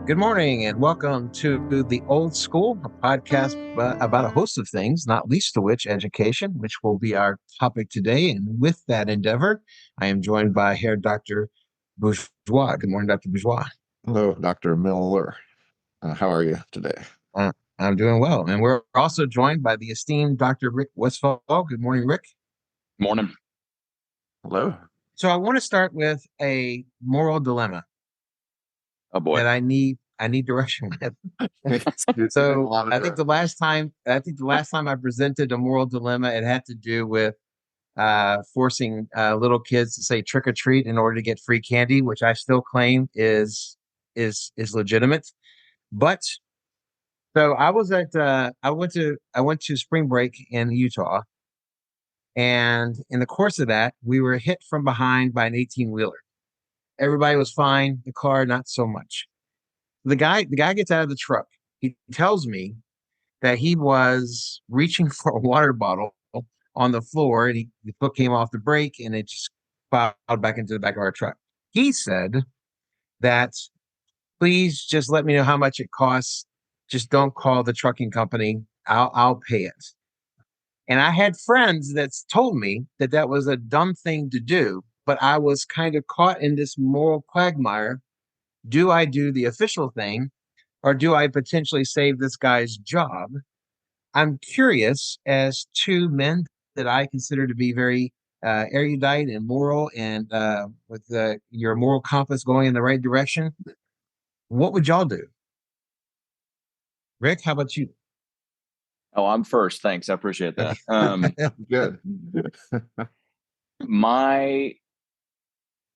Good morning and welcome to The Old School, a podcast about a host of things, not least of which education, which will be our topic today. And with that endeavor, I am joined by Herr Dr. Bourgeois. Good morning, Dr. Bourgeois. Hello, Dr. Miller. How are you today? Uh, I'm doing well. And we're also joined by the esteemed Dr. Rick Westfall. Good morning, Rick. Morning. Hello. So I want to start with a moral dilemma. Oh boy. That I need direction with. So I think the last time I presented a moral dilemma, it had to do with forcing little kids to say trick or treat in order to get free candy, which I still claim is legitimate. But so I was at I went to spring break in Utah, and in the course of that, we were hit from behind by an 18-wheeler. Everybody was fine, the car not so much. The guy gets out of the truck. He tells me that he was reaching for a water bottle on the floor, and the foot came off the brake, and it just plowed back into the back of our truck. He said that, please just let me know how much it costs. Just don't call the trucking company. I'll pay it. And I had friends that told me that that was a dumb thing to do, but I was kind of caught in this moral quagmire. Do I do the official thing, or do I potentially save this guy's job? I'm curious, as two men that I consider to be very erudite and moral, and with your moral compass going in the right direction, what would y'all do? Rick, how about you? Oh, I'm first. Thanks. I appreciate that. Good.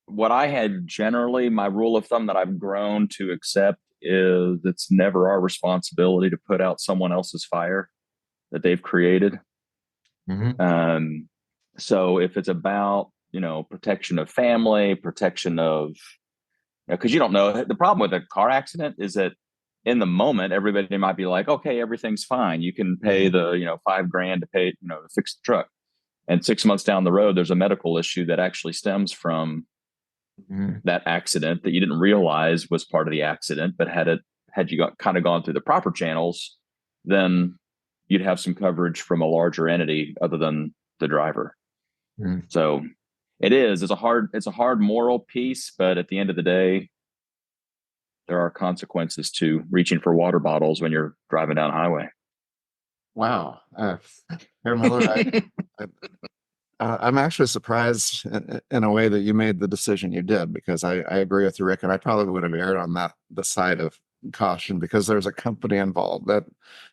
What I had generally, my rule of thumb that I've grown to accept is it's never our responsibility to put out someone else's fire that they've created. Mm-hmm. So if it's about, protection of family, protection of, because you don't know, the problem with a car accident is that in the moment, everybody might be like, okay, everything's fine. You can pay the, $5,000 to pay, to fix the truck. And 6 months down the road, there's a medical issue that actually stems from that accident that you didn't realize was part of the accident. But had you kind of gone through the proper channels, then you'd have some coverage from a larger entity other than the driver. So it's a hard moral piece, but at the end of the day, there are consequences to reaching for water bottles when you're driving down a highway. Wow. Herr Miller, I'm actually surprised in a way that you made the decision you did, because I agree with you, Rick, and I probably would have erred on the side of caution, because there's a company involved.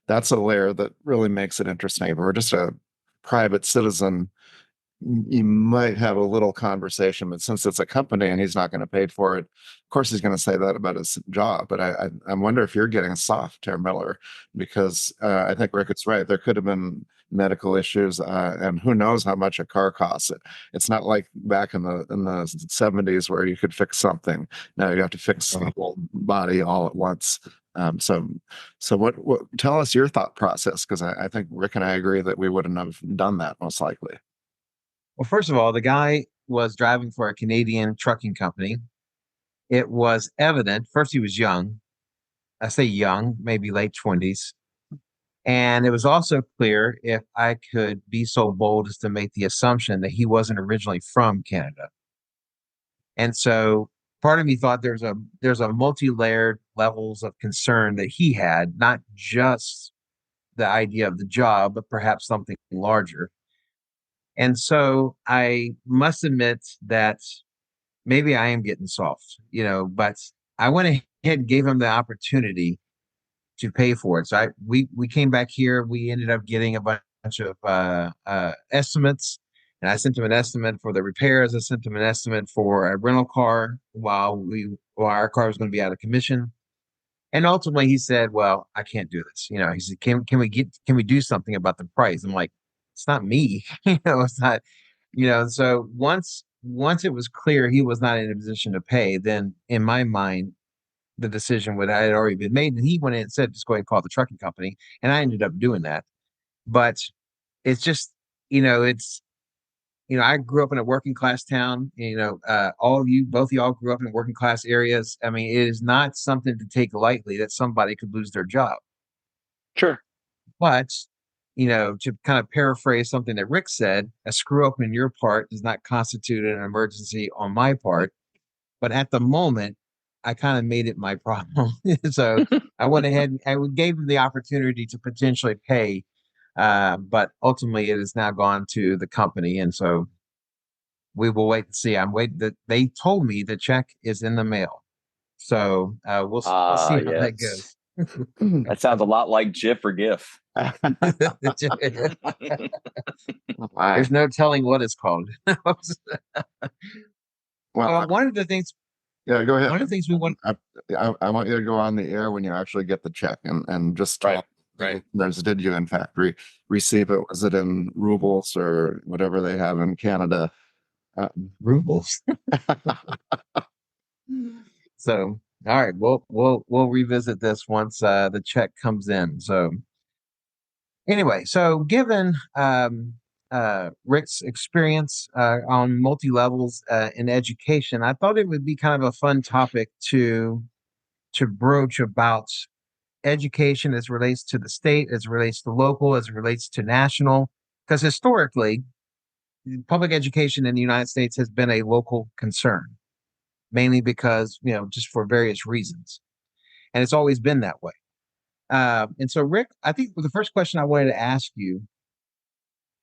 That's a layer that really makes it interesting. If we're just a private citizen, you might have a little conversation, but since it's a company and he's not going to pay for it, of course he's going to say that about his job. But I wonder if you're getting soft, Herr Miller, because I think Rick is right. There could have been medical issues, and who knows how much a car costs. It's not like back in the 70s where you could fix something. Now you have to fix the whole body all at once. So what tell us your thought process, because I think Rick and I agree that we wouldn't have done that most likely. Well, first of all, the guy was driving for a Canadian trucking company. It was evident. First, he was young. I say young, maybe late 20s. And it was also clear, if I could be so bold as to make the assumption, that he wasn't originally from Canada. And so part of me thought there's a multi-layered levels of concern that he had, not just the idea of the job, but perhaps something larger. And so I must admit that maybe I am getting soft, but I went ahead and gave him the opportunity to pay for it. So we came back here. We ended up getting a bunch of estimates, and I sent him an estimate for the repairs. I sent him an estimate for a rental car while our car was going to be out of commission. And ultimately, he said, "Well, I can't do this." He said, "Can we do something about the price?" I'm like, "It's not me." It's not. So once it was clear he was not in a position to pay, then in my mind, the decision had already been made, and he went in and said, "Just go ahead and call the trucking company," and I ended up doing that. But it's just, it's I grew up in a working class town. All of you, both of y'all grew up in working class areas. I mean, it is not something to take lightly that somebody could lose their job. Sure. But, to kind of paraphrase something that Rick said, a screw up in your part does not constitute an emergency on my part. But at the moment, I kind of made it my problem. So I went ahead and I gave them the opportunity to potentially pay. But ultimately, it has now gone to the company. And so we will wait and see. I'm waiting. They told me the check is in the mail. So we'll see how that Yes. goes. That sounds a lot like GIF or GIF. There's no telling what it's called. Well, One of the things, yeah, go ahead. one of the things we want, I want you to go on the air when you actually get the check and just Right, tell right. did you in fact receive it? Was it in rubles or whatever they have in Canada? rubles. So, all right, we'll revisit this once the check comes in. So, anyway, so given Rick's experience on multi levels in education, I thought it would be kind of a fun topic to broach about education as it relates to the state, as it relates to local, as it relates to national, because historically, public education in the United States has been a local concern, mainly because just for various reasons, and it's always been that way. And so, Rick, I think the first question I wanted to ask you,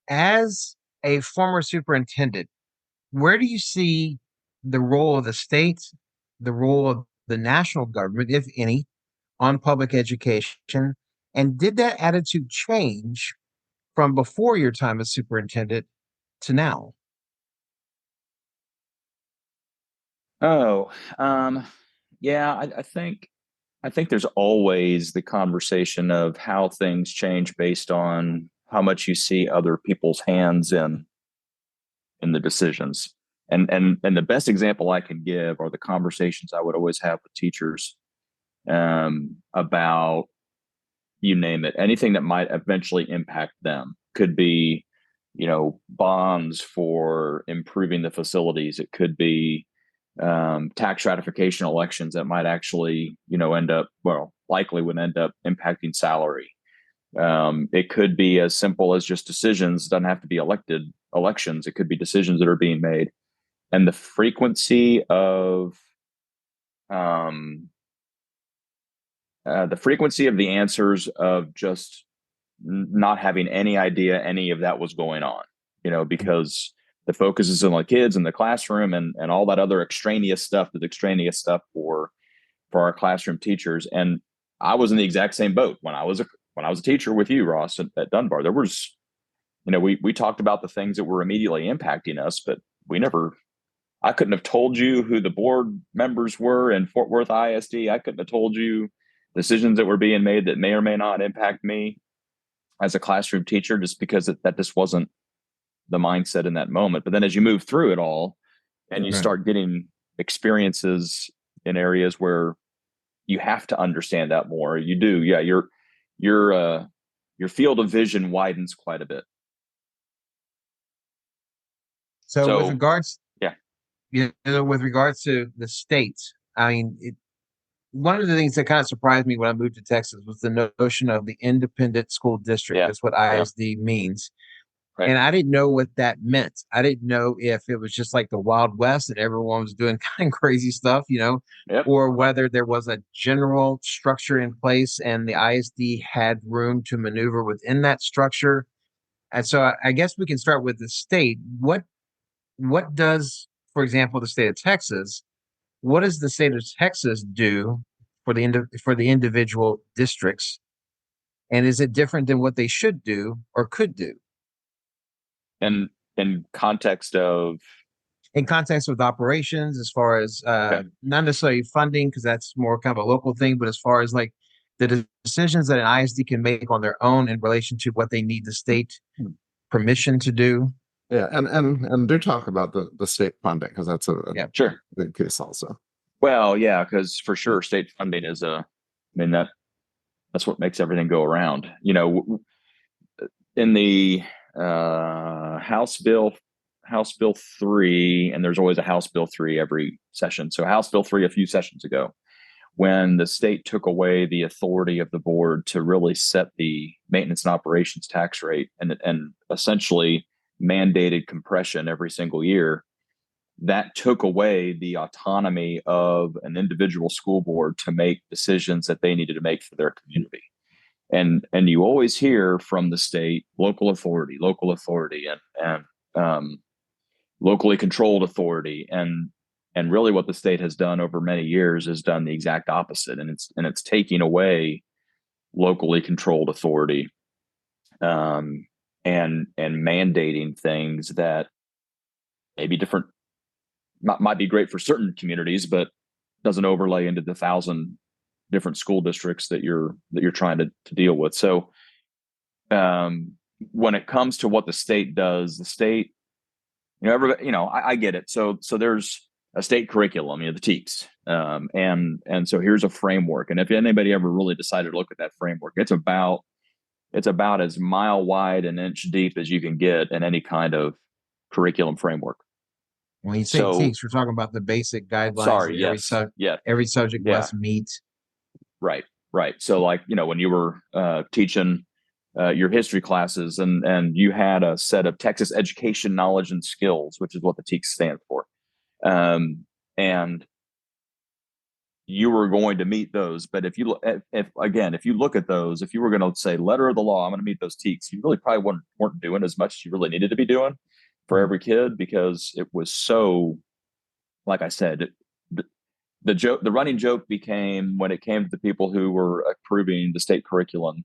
as a former superintendent, where do you see the role of the state, the role of the national government, if any, on public education? And did that attitude change from before your time as superintendent to now? Oh, yeah, I think there's always the conversation of how things change based on how much you see other people's hands in the decisions. And the best example I can give are the conversations I would always have with teachers about, you name it, anything that might eventually impact them. Could be, bonds for improving the facilities. It could be tax ratification elections that might actually, end up, likely would end up impacting salary. It could be as simple as just decisions. It doesn't have to be elections. It could be decisions that are being made, and the frequency of the answers of just not having any idea any of that was going on, because the focus is on the kids in the classroom and all that other extraneous stuff is extraneous stuff for our classroom teachers. And I was in the exact same boat when I was a teacher with you, Ross, at Dunbar. There was, we talked about the things that were immediately impacting us, but I couldn't have told you who the board members were in Fort Worth ISD. I couldn't have told you decisions that were being made that may or may not impact me as a classroom teacher, just because that just wasn't the mindset in that moment. But then as you move through it all and you start getting experiences in areas where you have to understand that more, you do. Yeah. Your field of vision widens quite a bit. So with regards, yeah, with regards to the states, I mean, one of the things that kind of surprised me when I moved to Texas was the notion of the independent school district. Yeah. That's what ISD means. Right. And I didn't know what that meant. I didn't know if it was just like the Wild West and everyone was doing kind of crazy stuff, Yep. or whether there was a general structure in place and the ISD had room to maneuver within that structure. And so I guess we can start with the state. What does, for example, the state of Texas, what does the state of Texas do for the individual districts? And is it different than what they should do or could do? And in context of with operations, as far as not necessarily funding, because that's more kind of a local thing, but as far as like the decisions that an ISD can make on their own in relation to what they need the state permission to do. Yeah, and do talk about the state funding, because that's a sure big case also. Well, yeah, because for sure state funding is that's what makes everything go around. In the House Bill House Bill 3, and there's always a House Bill 3 every session. So House Bill 3 a few sessions ago, when the state took away the authority of the board to really set the maintenance and operations tax rate and essentially mandated compression every single year, that took away the autonomy of an individual school board to make decisions that they needed to make for their community. And you always hear from the state, local authority, and locally controlled authority, and really what the state has done over many years is done the exact opposite, and it's taking away locally controlled authority, and mandating things that maybe different might be great for certain communities, but doesn't overlay into the 1,000 different school districts that you're trying to deal with. So when it comes to what the state does, the state, everybody, I get it. So there's a state curriculum, the TEKS, and so here's a framework. And if anybody ever really decided to look at that framework, it's about as mile wide and inch deep as you can get in any kind of curriculum framework. When you say TEKS, we're talking about the basic guidelines. Sorry, that yes, every subject must meet. Right. So like, when you were teaching your history classes and you had a set of Texas education knowledge and skills, which is what the TEKS stand for. And you were going to meet those. But if you look at those, if you were going to say letter of the law, I'm going to meet those TEKS, you really probably weren't doing as much as you really needed to be doing for every kid, because it was so, like I said, the running joke became, when it came to the people who were approving the state curriculum,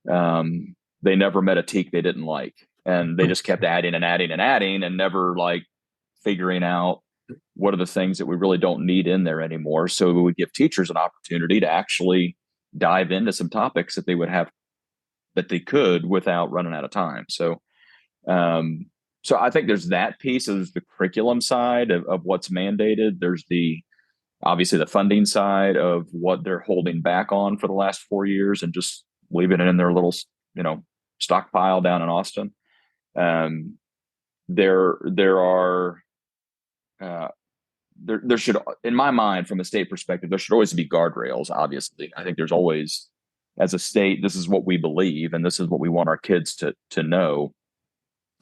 they never met a TEK they didn't like, and they just kept adding and adding and adding, and never like figuring out what are the things that we really don't need in there anymore. So we would give teachers an opportunity to actually dive into some topics that they could without running out of time. So I think there's that piece of the curriculum side of what's mandated. There's obviously the funding side of what they're holding back on for the last 4 years and just leaving it in their little, stockpile down in Austin. There should, in my mind, from a state perspective, there should always be guardrails. Obviously, I think there's always, as a state, this is what we believe and this is what we want our kids to know.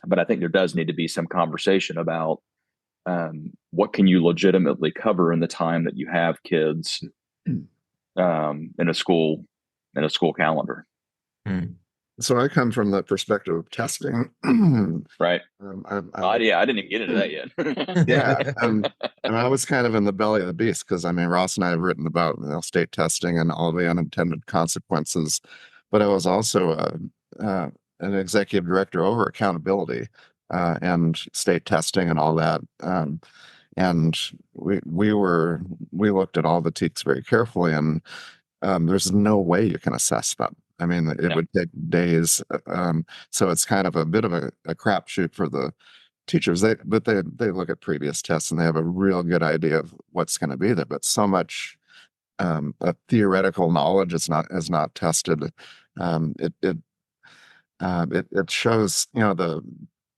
But I think there does need to be some conversation about what can you legitimately cover in the time that you have kids in a school calendar. So I come from the perspective of testing. Right. I didn't even get into that yet. Yeah. And I was kind of in the belly of the beast, because Ross and I have written about state testing and all the unintended consequences, but I was also an executive director over accountability and state testing and all that. And we looked at all the TEKS very carefully, and there's no way you can assess them. It would take days. So it's kind of a bit of a crapshoot for the teachers. They look at previous tests and they have a real good idea of what's going to be there. But so much theoretical knowledge is not tested. It shows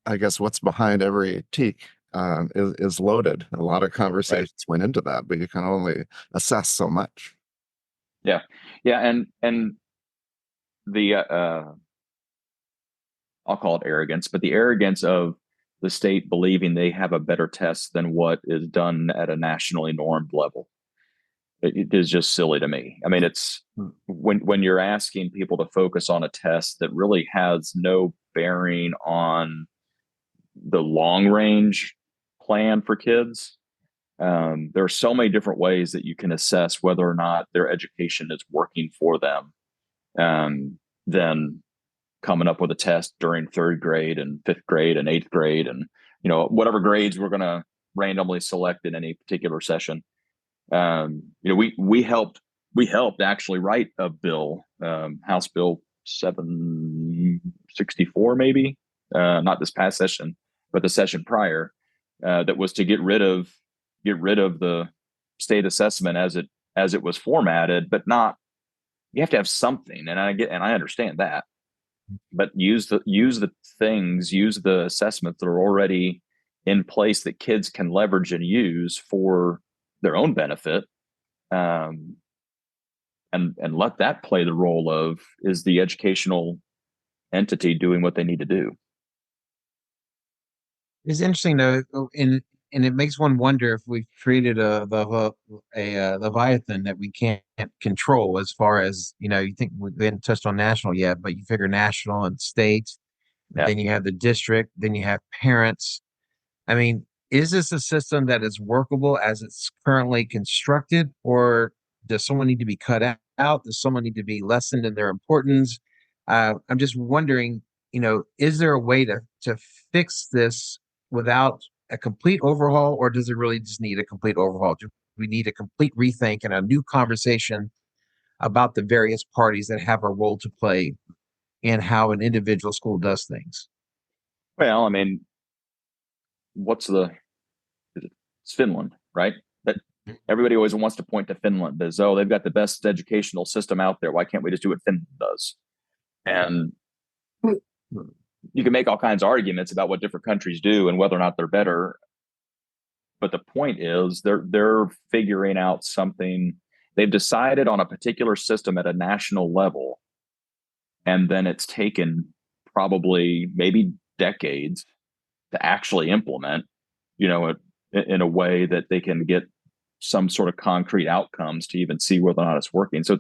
I guess what's behind every TEK is loaded. A lot of conversations went into that, but you can only assess so much. Yeah, and the I'll call it arrogance, but the arrogance of the state believing they have a better test than what is done at a nationally normed level. It is just silly to me. It's when you're asking people to focus on a test that really has no bearing on the long range plan for kids. There are so many different ways that you can assess whether or not their education is working for them, than coming up with a test during 3rd grade and 5th grade and 8th grade and whatever grades we're going to randomly select in any particular session. We helped actually write a bill, House Bill 764, maybe not this past session, but the session prior, that was to get rid of the state assessment as it was formatted, but not. You have to have something, and I understand that, but use the assessments that are already in place that kids can leverage and use for their own benefit, and let that play the role of, is the educational entity doing what they need to do. It's interesting though, and it makes one wonder if we've created a leviathan that we can't control. As far as you think we haven't touched on national yet, but you figure national and state, Yeah. then you have the district, then you have parents. I mean, is this a system that is workable as it's currently constructed, or does someone need to be cut out? Does someone need to be lessened in their importance? I'm just wondering, is there a way to fix this without a complete overhaul, or does it really just need a complete overhaul? Do we need a complete rethink and a new conversation about the various parties that have a role to play in how an individual school does things? Well, I mean, it's Finland, right? That everybody always wants to point to Finland as, oh, they've got the best educational system out there. Why can't we just do what Finland does? And you can make all kinds of arguments about what different countries do and whether or not they're better. But the point is they're figuring out something. They've decided on a particular system at a national level, and then it's taken probably maybe decades to actually implement, in a way that they can get some sort of concrete outcomes to even see whether or not it's working. So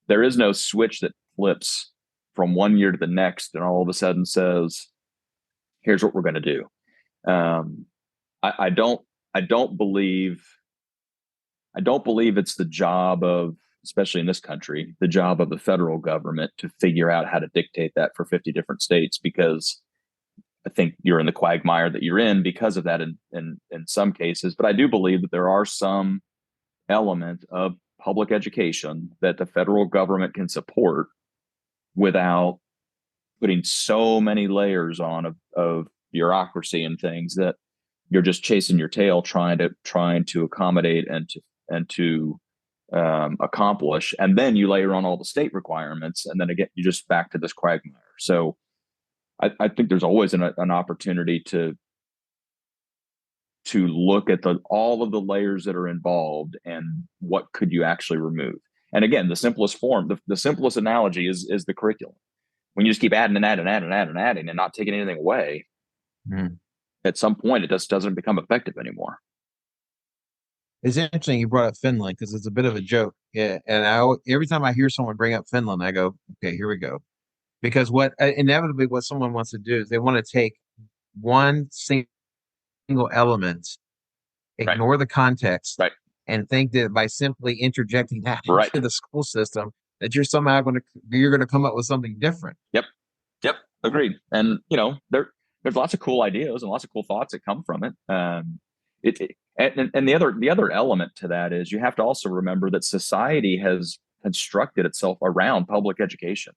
there is no switch that flips from one year to the next and all of a sudden says, here's what we're going to do. I don't believe it's the job of, especially in this country, the job of the federal government to figure out how to dictate that for 50 different states, because I think you're in the quagmire that you're in because of that in some cases. But I do believe that there are some element of public education that the federal government can support without putting so many layers on of bureaucracy and things that you're just chasing your tail trying to accommodate and to accomplish. And then you layer on all the state requirements, and then again, you're just back to this quagmire. So I think there's always an opportunity to look at all of the layers that are involved and what could you actually remove. And again, the simplest form, the simplest analogy is the curriculum. When you just keep adding and adding and not taking anything away, at some point it just doesn't become effective anymore. It's interesting you brought up Finland because it's a bit of a joke. Yeah, and every time I hear someone bring up Finland, I go, okay, here we go. Because inevitably what someone wants to do is they want to take one single element, ignore the context, and think that by simply interjecting that into the school system, that you're somehow going to come up with something different. Yep. Agreed. And there's lots of cool ideas and lots of cool thoughts that come from it. And the other element to that is you have to also remember that society has constructed itself around public education.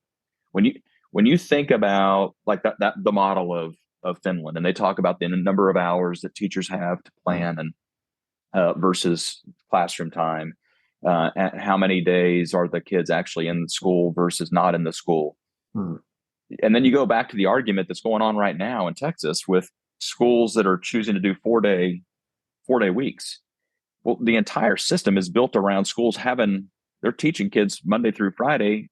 When you think about like that the model of Finland, and they talk about the number of hours that teachers have to plan and versus classroom time, and how many days are the kids actually in the school versus not in the school. And then you go back to the argument that's going on right now in Texas with schools that are choosing to do 4-day weeks. Well, the entire system is built around schools they're teaching kids Monday through Friday,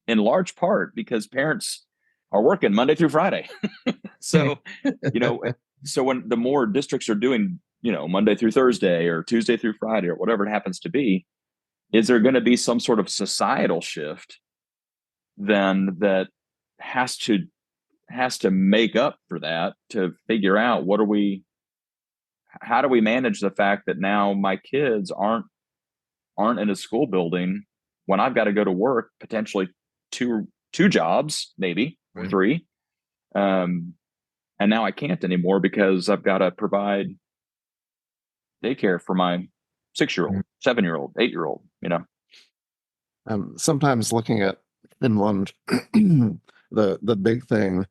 in large part because parents are working Monday through Friday. So, so when the more districts are doing, Monday through Thursday or Tuesday through Friday or whatever it happens to be, is there going to be some sort of societal shift then that has to make up for that, to figure out how do we manage the fact that now my kids aren't in a school building when I've got to go to work, potentially two jobs, maybe three. And now I can't anymore because I've got to provide daycare for my 6-year-old, 7-year-old, 8-year-old, Sometimes looking at Finland, the big thing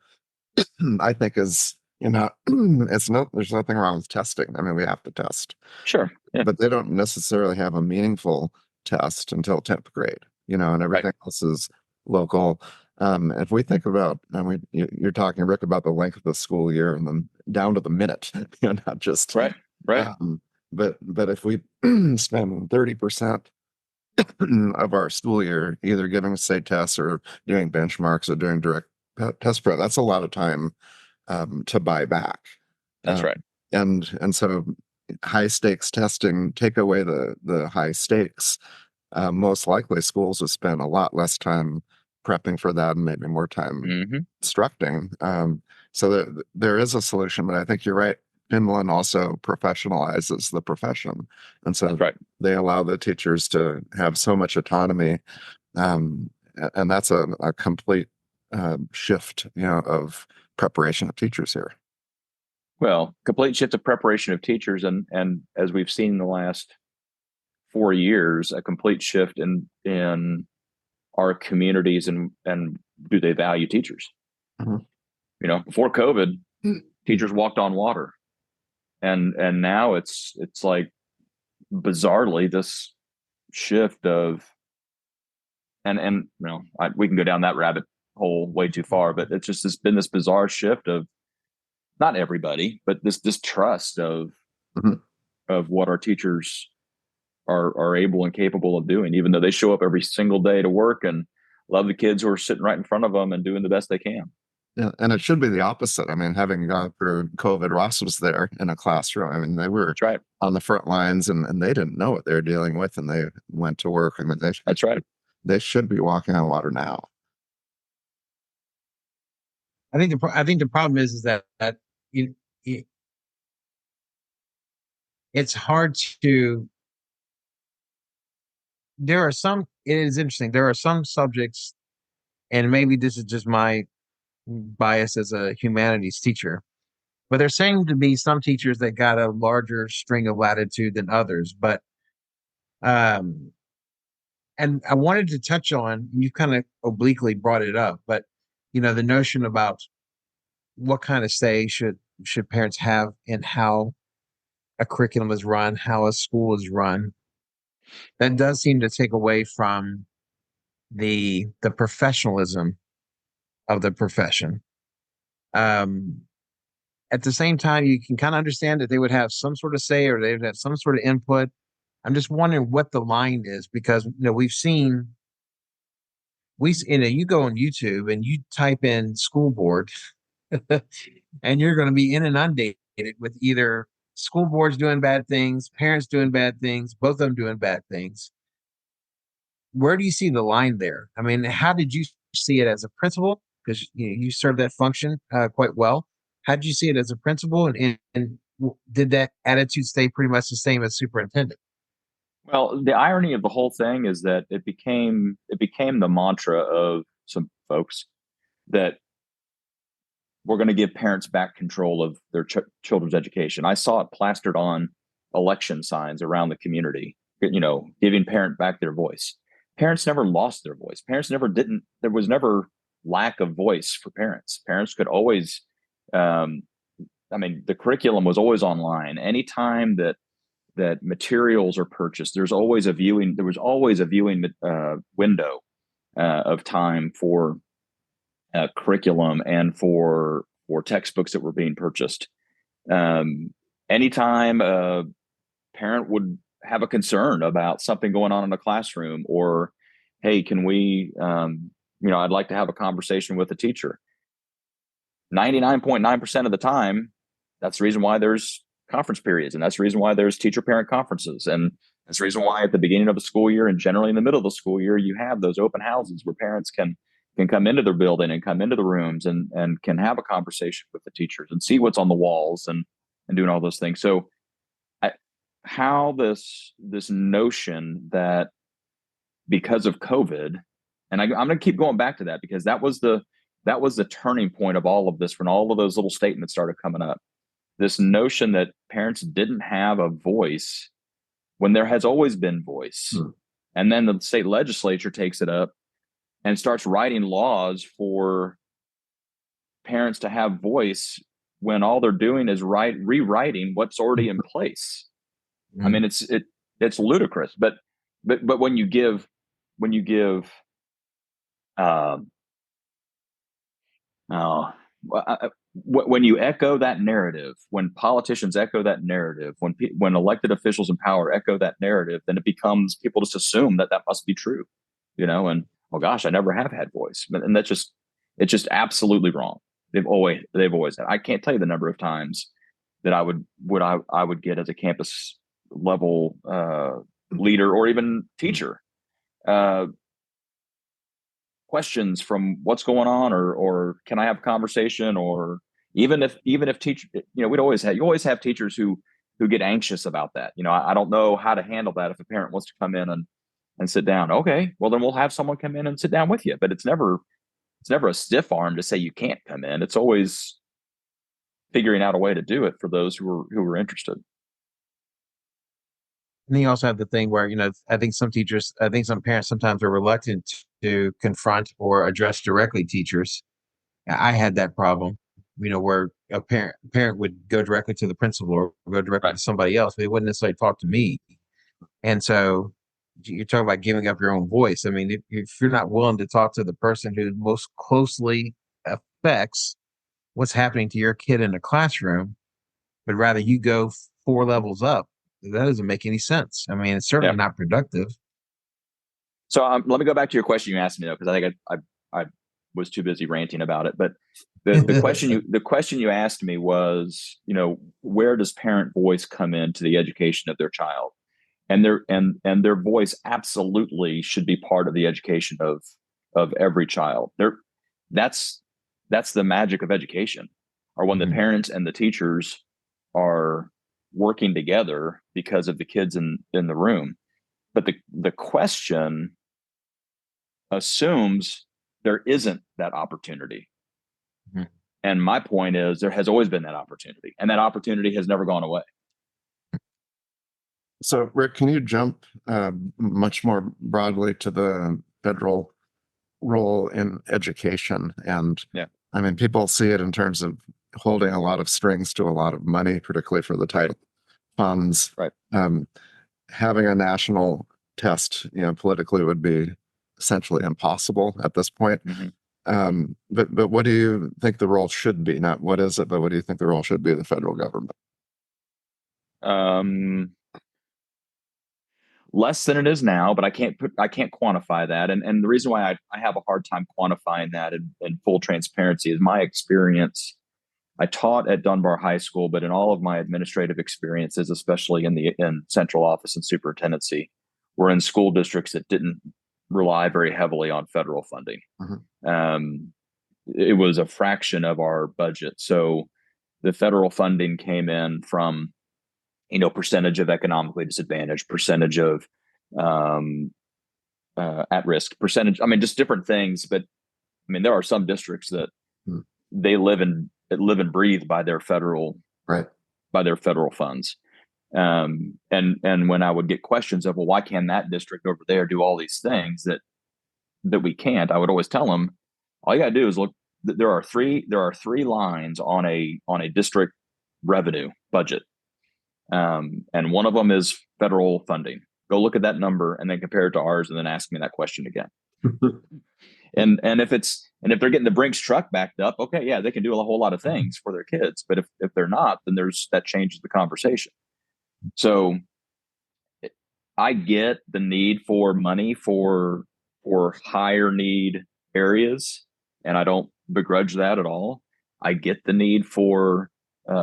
I think is, there's nothing wrong with testing. I mean, we have to test. Sure. Yeah. But they don't necessarily have a meaningful test until 10th grade, and everything else is local. If we think about, I mean, you're talking, Rick, about the length of the school year and then down to the minute, not just Right. but if we spend 30% of our school year either giving state tests or doing benchmarks or doing direct test prep, that's a lot of time to buy back. That's right. And so high stakes testing, take away the high stakes, most likely schools will spend a lot less time prepping for that and maybe more time Mm-hmm. instructing. So there is a solution, but I think you're right. Finland also professionalizes the profession. And so That's right. they allow the teachers to have so much autonomy. And that's a complete shift, of preparation of teachers here. Well, complete shift of preparation of teachers, and as we've seen in the last 4 years, a complete shift in our communities and do they value teachers? Mhm. Before COVID, teachers walked on water, and now it's like bizarrely this shift of and we can go down that rabbit hole way too far, but it's been this bizarre shift of not everybody, but this trust Mhm. of what our teachers are able and capable of doing, even though they show up every single day to work and love the kids who are sitting right in front of them and doing the best they can. Yeah, and it should be the opposite. I mean, having gone through COVID, Ross was there in a classroom. I mean, they were That's right. on the front lines and they didn't know what they were dealing with and they went to work. I mean, That's right. they should be walking on water now. I think the problem is that you, it, it's hard to. There are some. It is interesting. There are some subjects, and maybe this is just my bias as a humanities teacher, but there seem to be some teachers that got a larger string of latitude than others. But um, and I wanted to touch on, you kind of obliquely brought it up, but the notion about what kind of say should parents have in how a curriculum is run, how a school is run. That does seem to take away from the professionalism of the profession. Um, at the same time, you can kind of understand that they would have some sort of say or they would have some sort of input. I'm just wondering what the line is because we've seen you go on YouTube and you type in school board and you're going to be inundated with either school boards doing bad things, parents doing bad things, both of them doing bad things. Where do you see the line there? I mean, how did you see it as a principal? Because you served that function quite well. How did you see it as a principal, and did that attitude stay pretty much the same as superintendent? Well, the irony of the whole thing is that it became the mantra of some folks that we're going to give parents back control of their children's education. I saw it plastered on election signs around the community, giving parent back their voice. Parents never lost their voice. Parents never didn't, there was never lack of voice for parents. Parents could always, the curriculum was always online. Anytime that materials are purchased, there was always a viewing window of time for curriculum and for textbooks that were being purchased. Anytime a parent would have a concern about something going on in a classroom, or hey, can we, I'd like to have a conversation with a teacher. 99.9% of the time, that's the reason why there's conference periods, and that's the reason why there's teacher parent conferences, and that's the reason why at the beginning of the school year and generally in the middle of the school year you have those open houses where parents can come into their building and come into the rooms and can have a conversation with the teachers and see what's on the walls and doing all those things. So how this notion that because of COVID, and I'm going to keep going back to that because that was the turning point of all of this when all of those little statements started coming up. This notion that parents didn't have a voice when there has always been voice. And then the state legislature takes it up and starts writing laws for parents to have voice when all they're doing is rewriting what's already in place. I mean, it's ludicrous, but when you give Oh, well, when you echo that narrative, when politicians echo that narrative, when elected officials in power echo that narrative, then it becomes people just assume that that must be true, and oh gosh, I never have had voice, and it's just absolutely wrong. They've always had. I can't tell you the number of times that I would get as a campus level leader or even teacher. Questions from what's going on, or can I have a conversation, or even if teacher, you always have teachers who get anxious about that. I don't know how to handle that if a parent wants to come in and sit down. Okay, well then we'll have someone come in and sit down with you, but it's never a stiff arm to say you can't come in. It's always figuring out a way to do it for those who are interested. And then you also have the thing where, I think some parents sometimes are reluctant to confront or address directly teachers. I had that problem, where a parent would go directly to the principal or go directly Right. to somebody else, but they wouldn't necessarily talk to me. And so you're talking about giving up your own voice. I mean, if you're not willing to talk to the person who most closely affects what's happening to your kid in the classroom, but rather you go 4 levels up, that doesn't make any sense. I mean, it's certainly Yeah. not productive. So let me go back to your question you asked me though, because I think I was too busy ranting about it. But the question you asked me was, where does parent voice come into the education of their child? And their voice absolutely should be part of the education of every child. That's the magic of education, or when the parents and the teachers are working together because of the kids in the room. But the question assumes there isn't that opportunity. Mhm. And my point is there has always been that opportunity, and that opportunity has never gone away. So, Rick, can you jump much more broadly to the federal role in education? And Yeah. I mean, people see it in terms of holding a lot of strings to a lot of money, particularly for the title funds. Right. Having a national test, politically would be essentially impossible at this point. Mm-hmm. But what do you think the role should be? Not what is it, but what do you think the role should be of the federal government? Less than it is now, but I can't quantify that. And the reason why I have a hard time quantifying that in full transparency is my experience. I taught at Dunbar High School, but in all of my administrative experiences, especially in central office and superintendency, were in school districts that didn't rely very heavily on federal funding. Mm-hmm. It was a fraction of our budget. So the federal funding came in from, percentage of economically disadvantaged, percentage of at risk, percentage. I mean, just different things. But I mean, there are some districts that they live and breathe by their federal funds. And when I would get questions of, well, why can't that district over there do all these things that we can't? I would always tell them, all you got to do is look. There are three lines on a district revenue budget, and one of them is federal funding. Go look at that number and then compare it to ours, and then ask me that question again. And if they're getting the Brinks truck backed up, okay, yeah, they can do a whole lot of things for their kids. But if they're not, then that changes the conversation. So I get the need for money for higher need areas, and I don't begrudge that at all. I get the need for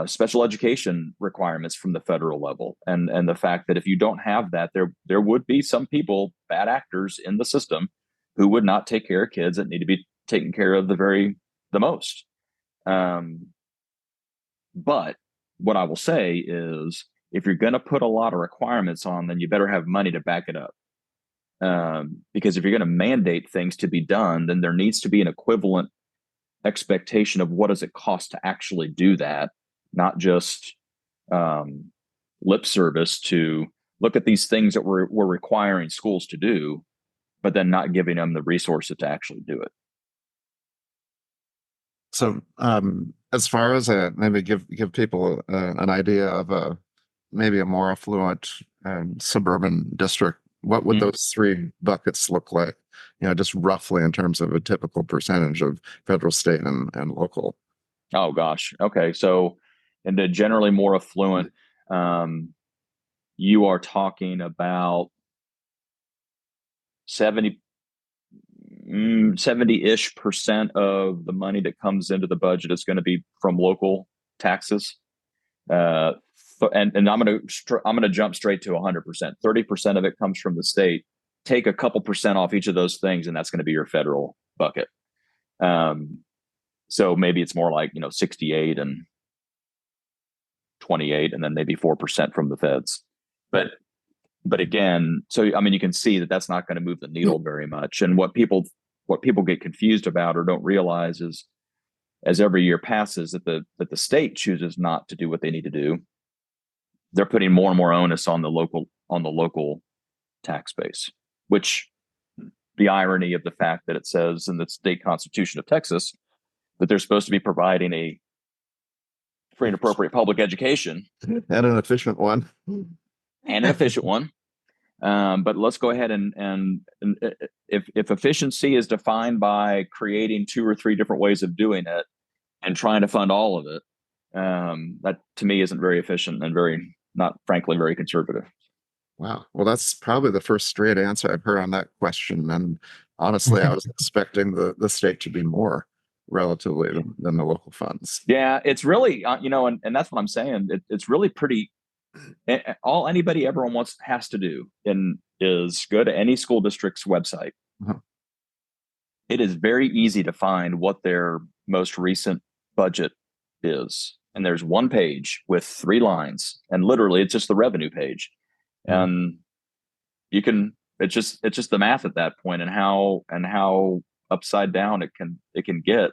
special education requirements from the federal level, and the fact that if you don't have that, there would be some people, bad actors in the system, who would not take care of kids that need to be taken care of the most. But what I will say is, if you're going to put a lot of requirements on, then you better have money to back it up. Because if you're going to mandate things to be done, then there needs to be an equivalent expectation of what does it cost to actually do that, not just lip service to look at these things that we're requiring schools to do, but then not giving them the resources to actually do it. So, as far as maybe give people an idea of maybe a more affluent suburban district, what would those three buckets look like? just roughly in terms of a typical percentage of federal, state, and local? Oh gosh. Okay. So, and the generally more affluent, you are talking about 70, 70-ish% of the money that comes into the budget is going to be from local taxes. And I'm going to jump straight to 100%. 30% of it comes from the state. Take a couple percent off each of those things, and that's going to be your federal bucket. So maybe it's more like 68 and 28, and then maybe 4% from the feds. But again, so I mean, you can see that that's not going to move the needle very much. And what people get confused about or don't realize is, as every year passes, that the state chooses not to do what they need to do. They're putting more and more onus on the local tax base, which the irony of the fact that it says in the state constitution of Texas that they're supposed to be providing a free and appropriate public education and an efficient one. But let's go ahead and if efficiency is defined by creating 2 or 3 different ways of doing it and trying to fund all of it, that to me isn't very efficient and frankly very conservative. Wow. Well, that's probably the first straight answer I've heard on that question. And honestly, I was expecting the state to be more relatively than the local funds. Yeah, it's really, and that's what I'm saying. It's really pretty. All anybody ever has to do is go to any school district's website. Uh-huh. It is very easy to find what their most recent budget is. And there's one page with 3 lines, and literally it's just the revenue page. And it's just the math at that point, and how upside down it can get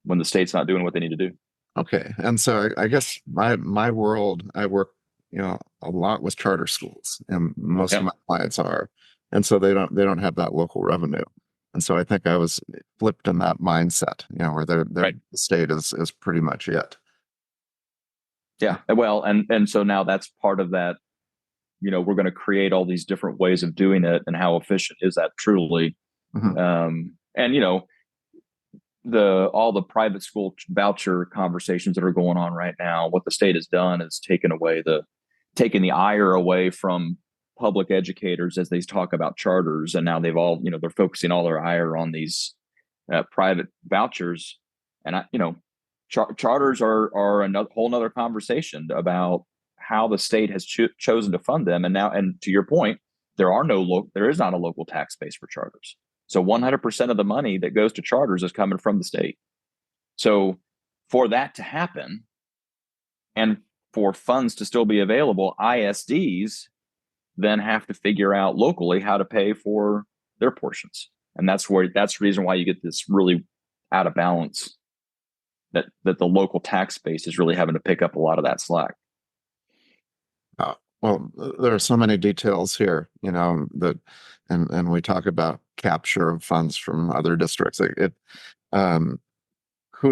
when the state's not doing what they need to do. Okay. And so I guess my world, I work, a lot with charter schools, and most of my clients are, and so they don't have that local revenue. And so I think I was flipped in that mindset, where the state is pretty much it. Yeah. Well, and so now that's part of that. We're going to create all these different ways of doing it, and how efficient is that truly? Mm-hmm. And all the private school voucher conversations that are going on right now, what the state has done is taken the ire away from public educators as they talk about charters, and now they've all they're focusing all their ire on these private vouchers, and charters are another whole nother conversation about how the state has chosen to fund them. And to your point, there is not a local tax base for charters. So 100% of the money that goes to charters is coming from the state. So for that to happen, and for funds to still be available, ISDs then have to figure out locally how to pay for their portions. And that's the reason why you get this really out of balance, that the local tax base is really having to pick up a lot of that slack. Well, there are so many details here, that, and we talk about capture of funds from other districts. Who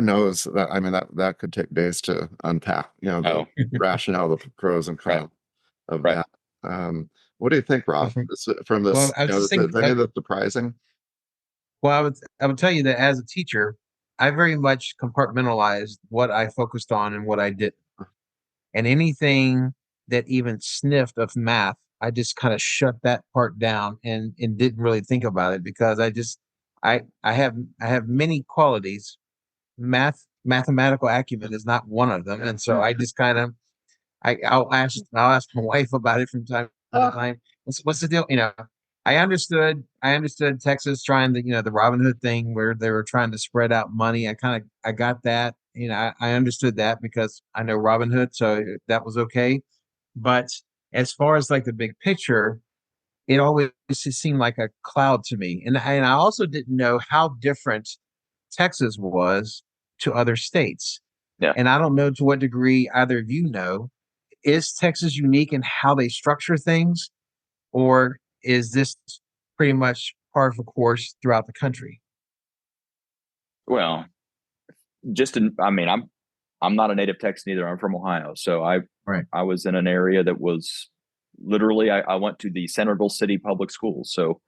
knows that? I mean, that could take days to unpack, the rationale, the pros and cons of that. What do you think, Rob, from this? Well, I was is any of that surprising? Well, I would tell you that as a teacher, I very much compartmentalized what I focused on and what I didn't. And anything that even sniffed of math, I just kind of shut that part down and didn't really think about it, because I have many qualities. Mathematical acumen is not one of them. And so I just kind of I'll ask my wife about it from time to time. What's the deal? I understood Texas trying the Robin Hood thing where they were trying to spread out money. I got that. I understood that because I know Robin Hood, so that was okay. But as far as like the big picture, it always just seemed like a cloud to me. And I also didn't know how different Texas was to other states. Yeah. And I don't know to what degree either of you know. Is Texas unique in how they structure things, or is this pretty much par for course throughout the country? Well, I'm not a native Texan either. I'm from Ohio. So I was in an area that was literally, I went to the Centerville City Public Schools. So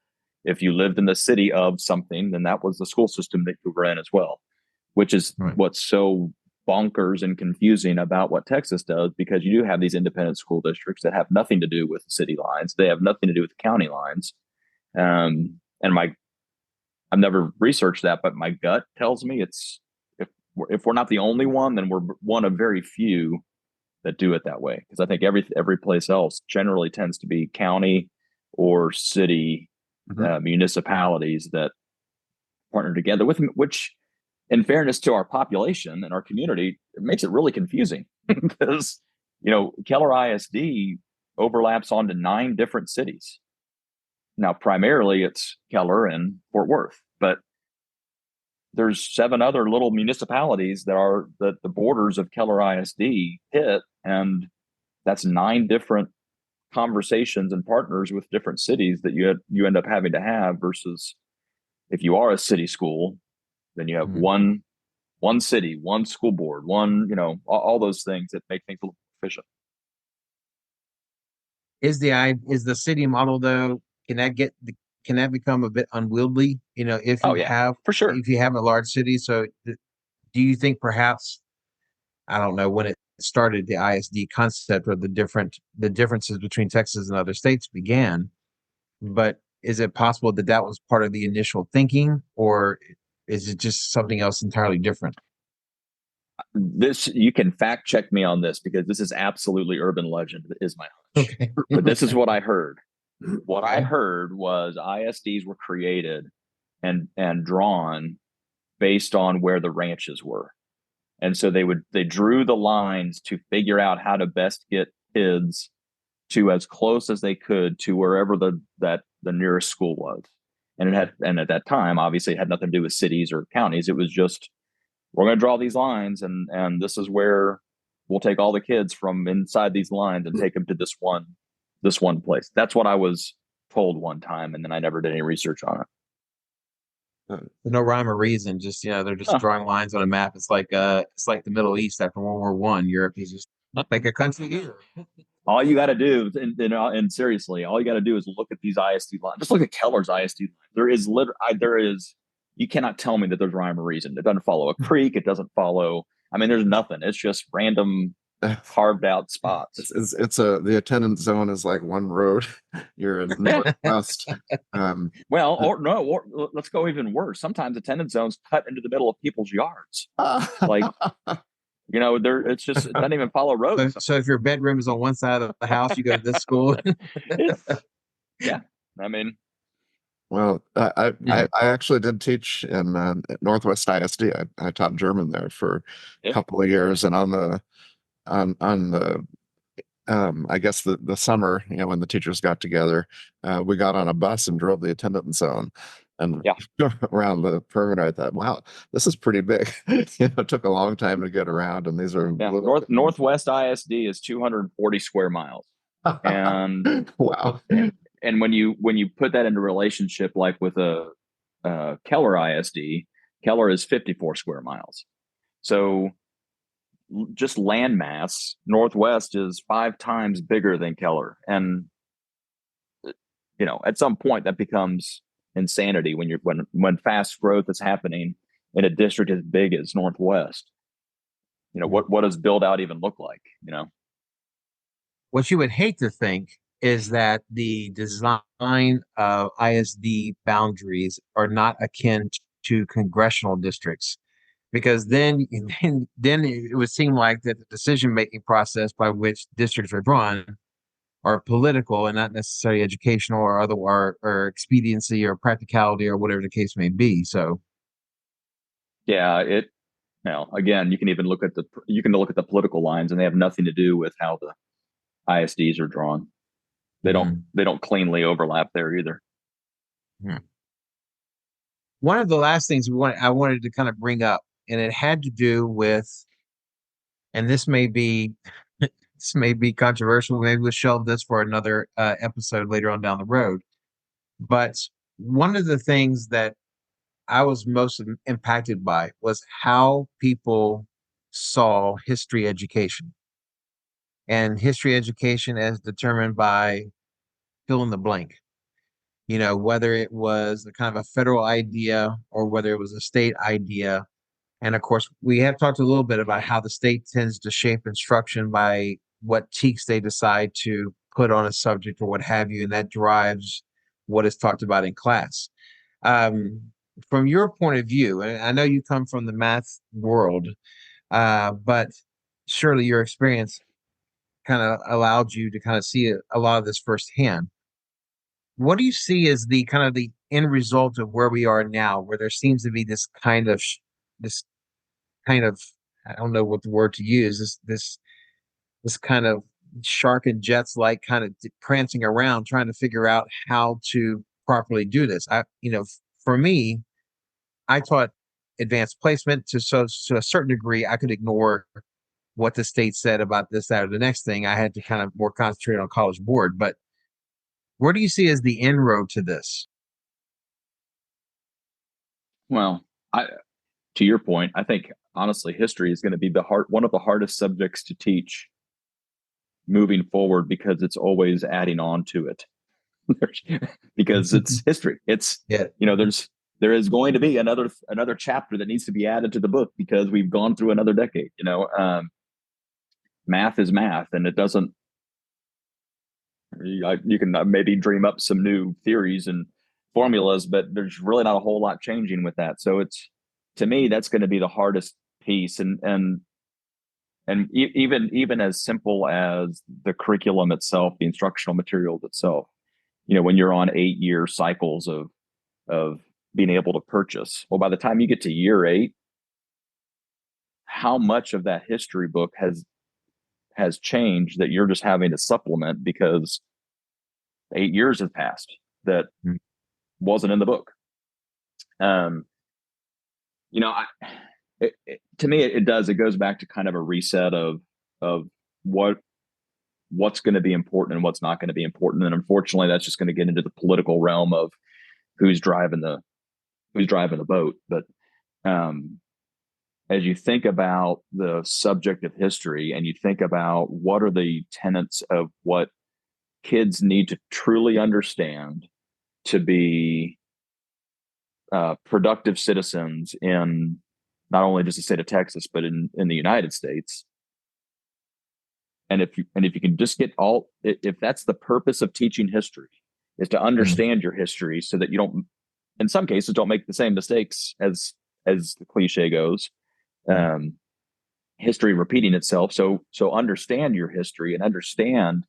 If you lived in the city of something, then that was the school system that you were in as well, which is Right. what's so bonkers and confusing about what Texas does, because you do have these independent school districts that have nothing to do with the city lines. They have nothing to do with the county lines. And I've never researched that, but my gut tells me it's, if we're not the only one, then we're one of very few that do it that way. Because I think every place else generally tends to be county or city municipalities that partner together with them, which, in fairness to our population and our community, it makes it really confusing because, Keller ISD overlaps onto 9 different cities. Now, primarily it's Keller and Fort Worth, but there's 7 other little municipalities that the borders of Keller ISD hit, and that's 9 different conversations and partners with different cities that you end up having to have, versus if you are a city school, then you have one city, one school board, all those things that make things a little efficient. Is the city model, though, can that become a bit unwieldy? If you have, for sure, if you have a large city. So do you think perhaps, I don't know when it started, the ISD concept or the differences between Texas and other states began, but is it possible that was part of the initial thinking, or is it just something else entirely different? This, you can fact check me on this, because this is absolutely urban legend, is my hunch. Okay. But this is what I heard. What I heard was ISDs were created and drawn based on where the ranches were. And so they drew the lines to figure out how to best get kids to as close as they could to wherever the nearest school was. And at that time, obviously, it had nothing to do with cities or counties. It was just, we're going to draw these lines, and this is where we'll take all the kids from inside these lines and take them to this one place. That's what I was told one time, and then I never did any research on it. There's no rhyme or reason. Just they're just drawing lines on a map. It's like the Middle East after World War I. Europe is just like a country here. All you got to do, and seriously, all you got to do is look at these ISD lines. Just look at Keller's ISD line. There is. You cannot tell me that there's rhyme or reason. It doesn't follow a creek. It doesn't follow. I mean, there's nothing. It's just random carved out spots. The attendance zone is like one road. You're in Northwest. Let's go even worse. Sometimes attendance zones cut into the middle of people's yards. Like, it's just, it doesn't even follow roads. So if your bedroom is on one side of the house, you go to this school. Yeah. I mean, well, I actually did teach in Northwest ISD. I taught German there for a couple of years, and on the I guess the summer, when the teachers got together, we got on a bus and drove the attendance zone and around the perimeter. I thought, wow, this is pretty big. It took a long time to get around, and these are Northwest ISD is 240 square miles, and wow. And when you put that into relationship, like with a Keller ISD, Keller is 54 square miles. So just land mass, Northwest is 5 times bigger than Keller. And, at some point that becomes insanity when fast growth is happening in a district as big as Northwest. What does build out even look like? What you would hate to think is that the design of ISD boundaries are not akin to congressional districts, because then it would seem like that the decision-making process by which districts are drawn are political and not necessarily educational or other or expediency or practicality or whatever the case may be. So, yeah, again, you can look at the political lines, and they have nothing to do with how the ISDs are drawn. They don't cleanly overlap there either. One of the last things I wanted to kind of bring up, and it had to do with, and this may be controversial. Maybe we'll shelve this for another episode later on down the road. But one of the things that I was most impacted by was how people saw history education, and history education as determined by fill in the blank. whether it was a kind of a federal idea or whether it was a state idea. And of course, we have talked a little bit about how the state tends to shape instruction by what teaks they decide to put on a subject or what have you, and that drives what is talked about in class. Um, from your point of view, and I know you come from the math world, but surely your experience kind of allowed you to kind of see a lot of this firsthand. What do you see as the kind of the end result of where we are now, where there seems to be this kind of, I don't know what the word to use, this kind of shark and jets like kind of prancing around trying to figure out how to properly do this. For me, I taught advanced placement to a certain degree. I could ignore what the state said about this, that, or the next thing. I had to kind of more concentrate on College Board. But where do you see as the inroad to this? Well, to your point, I think honestly, history is going to be one of the hardest subjects to teach moving forward because it's always adding on to it. Because it's history. It's there is going to be another chapter that needs to be added to the book because we've gone through another decade. Math is math, and it doesn't. You can maybe dream up some new theories and formulas, but there's really not a whole lot changing with that. So to me, that's going to be the hardest piece, and even as simple as the curriculum itself, the instructional materials itself. When you're on 8-year cycles of being able to purchase, well, by the time you get to year 8, how much of that history book has changed that you're just having to supplement because 8 years have passed that wasn't in the book. To me, it does. It goes back to kind of a reset of what's going to be important and what's not going to be important. And unfortunately, that's just going to get into the political realm of who's driving the boat. But as you think about the subject of history and you think about what are the tenets of what kids need to truly understand to be productive citizens in not only just the state of Texas, but in the United States. And if you can just if that's the purpose of teaching history, is to understand your history so that you don't, in some cases, don't make the same mistakes as the cliche goes. History repeating itself. So understand your history and understand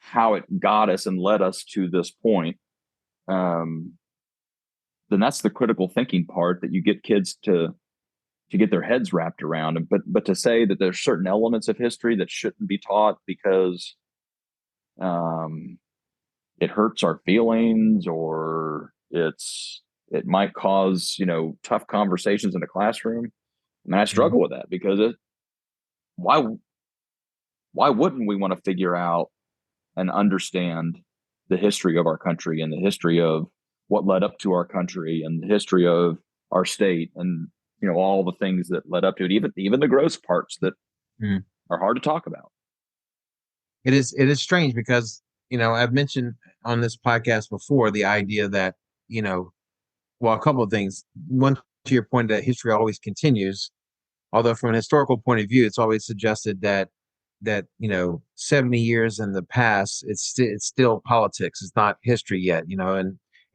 how it got us and led us to this point. Then that's the critical thinking part that you get kids to get their heads wrapped around. But to say that there's certain elements of history that shouldn't be taught because it hurts our feelings or it might cause tough conversations in the classroom. And I struggle with that because why wouldn't we want to figure out and understand the history of our country and the history of what led up to our country and the history of our state and all the things that led up to it, even the gross parts that are hard to talk about. It is strange because I've mentioned on this podcast before the idea that a couple of things. One, to your point, that history always continues. Although from an historical point of view, it's always suggested that 70 years in the past, it's still politics. It's not history yet,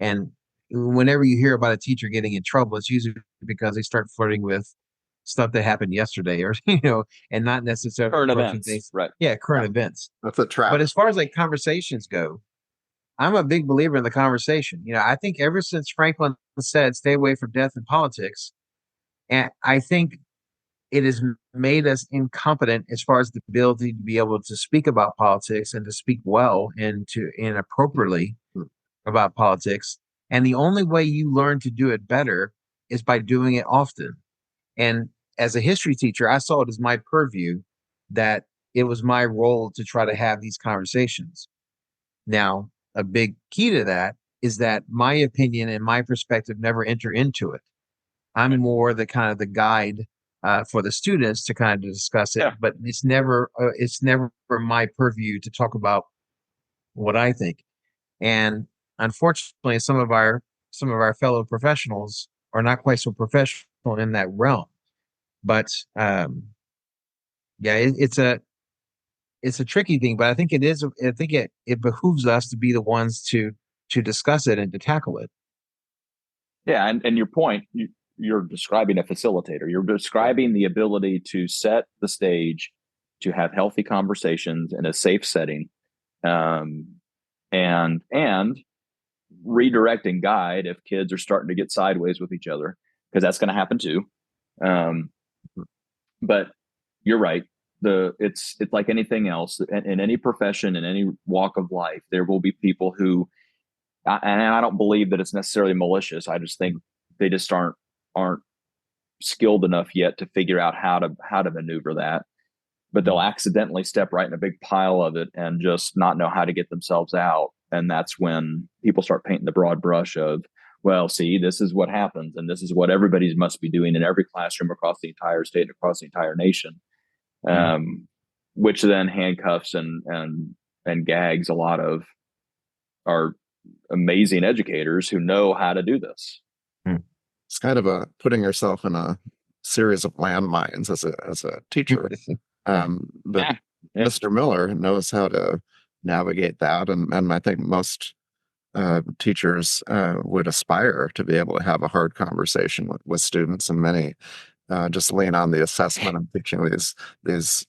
and whenever you hear about a teacher getting in trouble, it's usually because they start flirting with stuff that happened yesterday or, and not necessarily current events. Things. Right. Yeah. Current events. That's a trap. But as far as like conversations go, I'm a big believer in the conversation. I think ever since Franklin said, stay away from death and politics, and I think it has made us incompetent as far as the ability to be able to speak about politics and to speak well and appropriately about politics. And the only way you learn to do it better is by doing it often. And as a history teacher, I saw it as my purview that it was my role to try to have these conversations. Now, a big key to that is that my opinion and my perspective never enter into it. I'm more the kind of the guide for the students to kind of discuss it, but it's never my purview to talk about what I think. And unfortunately, some of our fellow professionals are not quite so professional in that realm. But yeah, it's a tricky thing. But I think it is. I think it behooves us to be the ones to discuss it and to tackle it. Yeah, and your point, you're describing a facilitator. You're describing the ability to set the stage, to have healthy conversations in a safe setting, and redirect and guide if kids are starting to get sideways with each other, because that's going to happen too. But you're right. It's like anything else in any profession, in any walk of life, there will be people who, and I don't believe that it's necessarily malicious. I just think they just aren't skilled enough yet to figure out how to maneuver that. But they'll accidentally step right in a big pile of it and just not know how to get themselves out. And that's when people start painting the broad brush of, well, see, this is what happens, and this is what everybody must be doing in every classroom across the entire state and across the entire nation, which then handcuffs and gags a lot of our amazing educators who know how to do this. It's kind of putting yourself in a series of landmines as a teacher. But Mr. Miller knows how to navigate that, and I think most teachers would aspire to be able to have a hard conversation with students, and many just lean on the assessment and teaching these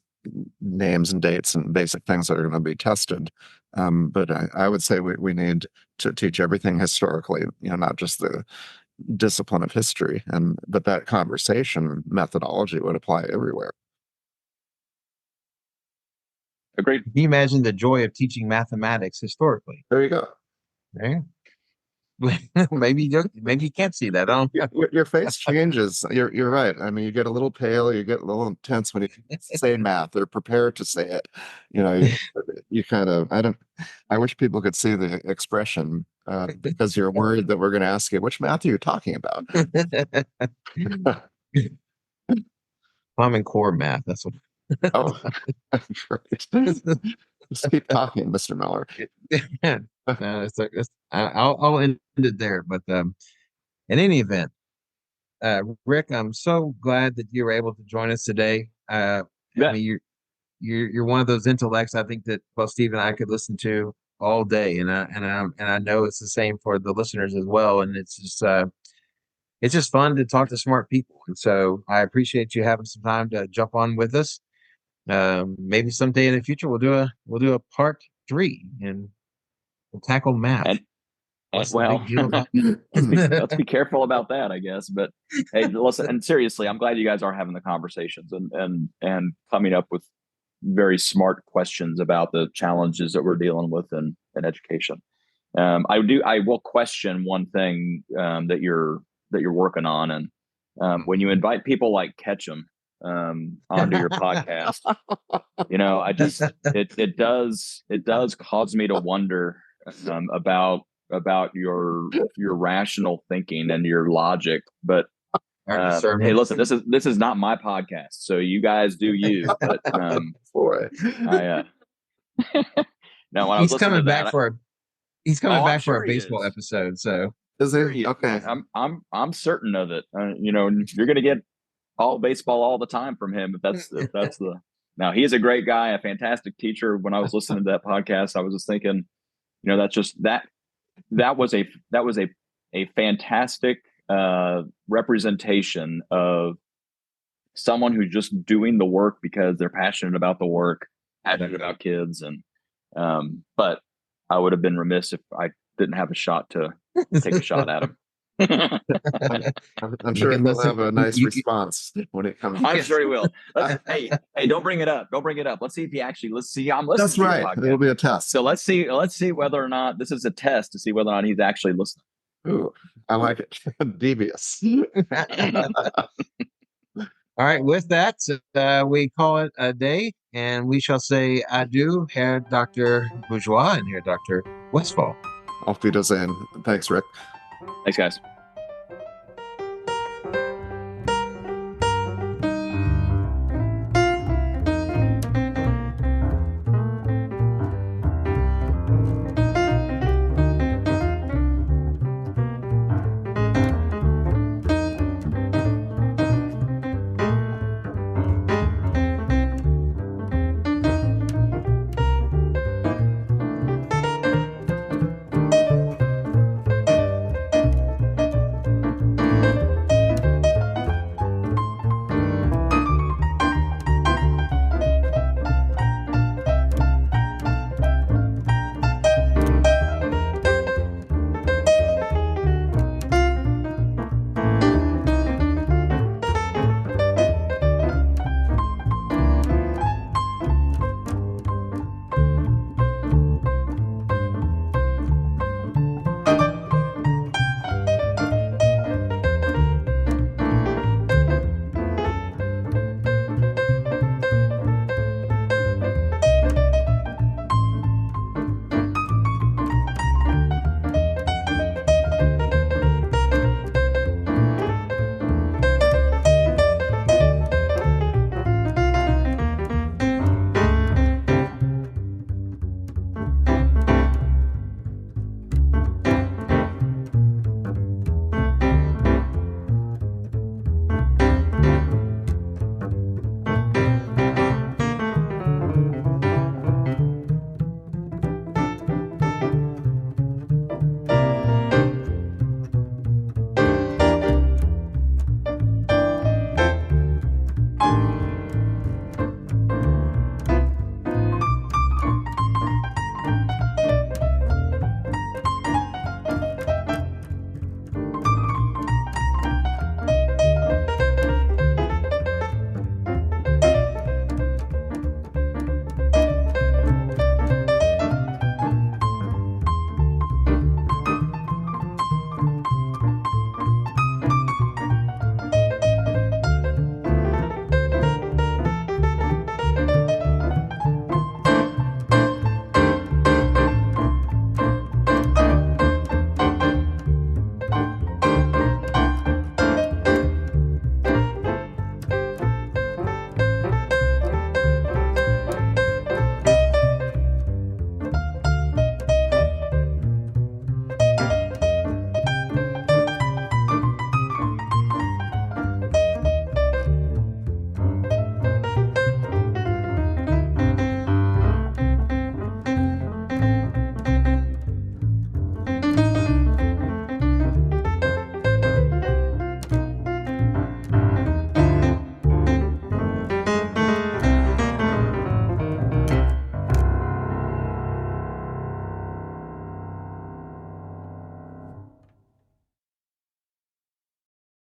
names and dates and basic things that are going to be tested. But I would say we need to teach everything historically, not just the discipline of history, but that conversation methodology would apply everywhere. Agreed. Can you imagine the joy of teaching mathematics historically? There you go. Right? maybe you can't see that. Your face changes. You're right. I mean, you get a little pale, you get a little intense when you say math or prepare to say it. You kind of, I wish people could see the expression because you're worried that we're going to ask you, which math are you talking about? Common Core math. That's what. Oh, great. Just keep talking, Mr. Miller. No, I'll end it there. But in any event, Rick, I'm so glad that you were able to join us today. I mean, you're one of those intellects I think that both Steve and I could listen to all day, and I know it's the same for the listeners as well. And it's just fun to talk to smart people, and so I appreciate you having some time to jump on with us. Maybe someday in the future we'll do a part 3 and we'll tackle math. Well, let's be careful about that, I guess. But hey, listen, and seriously, I'm glad you guys are having the conversations and coming up with very smart questions about the challenges that we're dealing with in education. I will question one thing that you're working on, and when you invite people like Ketchum onto your podcast, I just it does cause me to wonder about your rational thinking and your logic. But hey, listen, this is not my podcast, so you guys do you. But boy, now he's coming back for a baseball is. Episode. So is he? Okay, I'm certain of it. You're gonna get all baseball all the time from him. If that's the now, he's a great guy, a fantastic teacher. When I was listening to that podcast, I was just thinking, that's just that was a fantastic representation of someone who's just doing the work because they're passionate about the work, passionate about kids, and but I would have been remiss if I didn't have a shot to take a shot at him. I'm sure he'll have a nice response when it comes. I'm sure he will. Hey, don't bring it up. Don't bring it up. Let's see if he actually. Let's see. I'm listening. That's right. It'll be a test. So let's see whether or not this is a test to see whether or not he's actually listening. Ooh, I like it. Devious. All right. With that, we call it a day, and we shall say adieu, Herr Dr. Bourgeois and Herr Dr. Westfall. Auf Wiedersehen. Thanks, Rick. Thanks, guys.